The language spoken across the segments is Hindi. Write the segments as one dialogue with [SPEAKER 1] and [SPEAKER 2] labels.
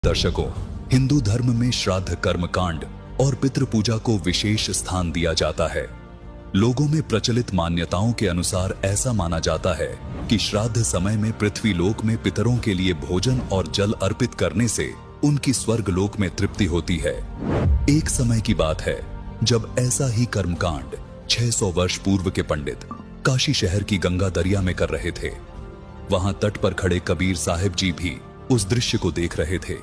[SPEAKER 1] दर्शकों, हिंदू धर्म में श्राद्ध कर्म कांड और पितृ पूजा को विशेष स्थान दिया जाता है। लोगों में प्रचलित मान्यताओं के अनुसार ऐसा माना जाता है कि श्राद्ध समय में पृथ्वी लोक में पितरों के लिए भोजन और जल अर्पित करने से उनकी स्वर्ग लोक में तृप्ति होती है। एक समय की बात है जब ऐसा ही कर्मकांड 600 वर्ष पूर्व के पंडित काशी शहर की गंगा दरिया में कर रहे थे। वहां तट पर खड़े कबीर साहिब जी भी उस दृश्य को देख रहे थे।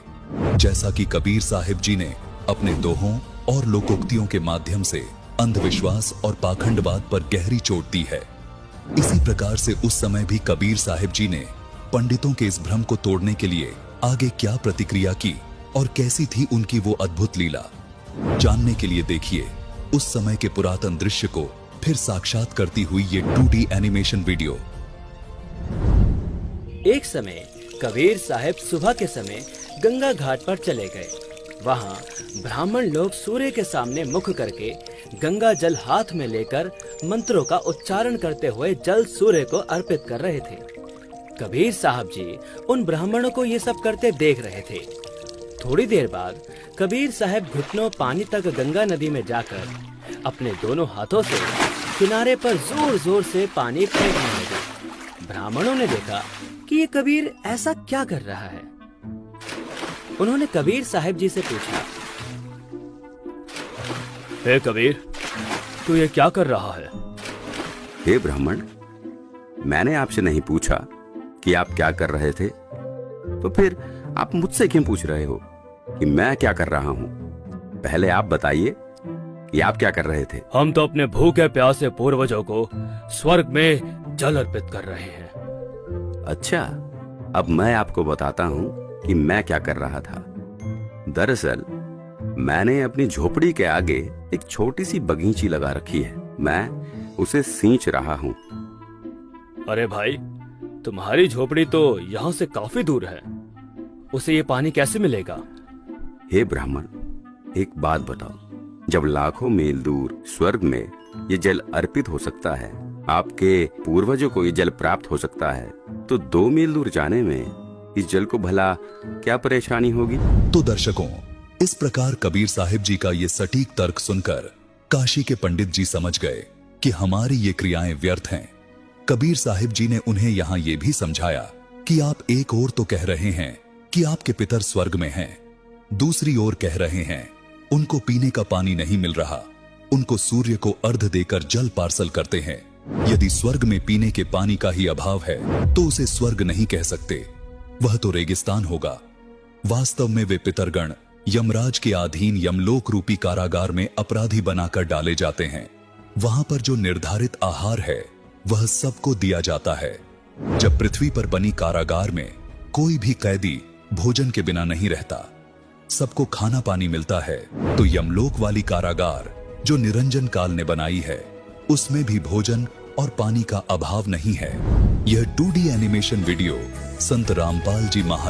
[SPEAKER 1] जैसा कि कबीर साहिब जी ने अपने दोहों और लोकोक्तियों के माध्यम से अंधविश्वास और पाखंडवाद पर गहरी चोट दी है, इसी प्रकार से उस समय भी कबीर साहिब जी ने पंडितों के इस भ्रम को तोड़ने के लिए आगे क्या प्रतिक्रिया की और कैसी थी उनकी वो अद्भुत लीला, जानने के लिए देखिए उस समय के पुरातन दृश्य को फिर साक्षात करती हुई ये 2D एनिमेशन वीडियो।
[SPEAKER 2] एक समय कबीर साहब सुबह के समय गंगा घाट पर चले गए। वहां ब्राह्मण लोग सूर्य के सामने मुख करके गंगा जल हाथ में लेकर मंत्रों का उच्चारण करते हुए जल सूर्य को अर्पित कर रहे थे। कबीर साहब जी उन ब्राह्मणों को ये सब करते देख रहे थे। थोड़ी देर बाद कबीर साहब घुटनों पानी तक गंगा नदी में जाकर अपने दोनों हाथों से किनारे पर जोर जोर से पानी फेंकने लगे। ब्राह्मणों ने देखा कि ये कबीर ऐसा क्या कर रहा है। उन्होंने कबीर साहब जी से पूछा, हे कबीर, तू ये क्या कर रहा है?
[SPEAKER 3] हे ब्राह्मण, मैंने आपसे नहीं पूछा कि आप क्या कर रहे थे, तो फिर आप मुझसे क्यों पूछ रहे हो कि मैं क्या कर रहा हूँ? पहले आप बताइए कि आप क्या कर रहे थे।
[SPEAKER 2] हम तो अपने भूखे प्यासे पूर्वजों को स्वर्ग में जल अर्पित कर रहे हैं।
[SPEAKER 3] अच्छा, अब मैं आपको बताता हूँ कि मैं क्या कर रहा था। दरअसल मैंने अपनी झोपड़ी के आगे एक छोटी सी बगीची लगा रखी है। मैं उसे सींच रहा हूँ।
[SPEAKER 2] अरे भाई, तुम्हारी झोपड़ी तो यहाँ से काफी दूर है, उसे ये पानी कैसे मिलेगा?
[SPEAKER 3] हे ब्राह्मण, एक बात बताओ, जब लाखों मील दूर स्वर्ग में ये जल अर्पित हो सकता है, आपके पूर्वजों को ये जल प्राप्त हो सकता है, तो 2 मील दूर जाने में इस जल को भला क्या परेशानी होगी?
[SPEAKER 1] तो दर्शकों, इस प्रकार कबीर साहिब जी का ये सटीक तर्क सुनकर काशी के पंडित जी समझ गए कि हमारी ये क्रियाएं व्यर्थ हैं। कबीर साहिब जी ने उन्हें यहाँ ये भी समझाया कि आप एक ओर तो कह रहे हैं कि आपके पितर स्वर्ग में हैं, दूसरी ओर कह रहे हैं उनको पीने का पानी नहीं मिल रहा, उनको सूर्य को अर्घ देकर जल पार्सल करते हैं। यदि स्वर्ग में पीने के पानी का ही अभाव है तो उसे स्वर्ग नहीं कह सकते, वह तो रेगिस्तान होगा। वास्तव में वे पितरगण यमराज के अधीन यमलोक रूपी कारागार में अपराधी बनाकर डाले जाते हैं। वहां पर जो निर्धारित आहार है वह सबको दिया जाता है। जब पृथ्वी पर बनी कारागार में कोई भी कैदी भोजन के बिना नहीं रहता, सबको खाना पानी मिलता है, तो यमलोक वाली कारागार जो निरंजन काल ने बनाई है उसमें भी भोजन और पानी का अभाव नहीं है। यह 2D एनिमेशन वीडियो संत रामपाल जी महाराज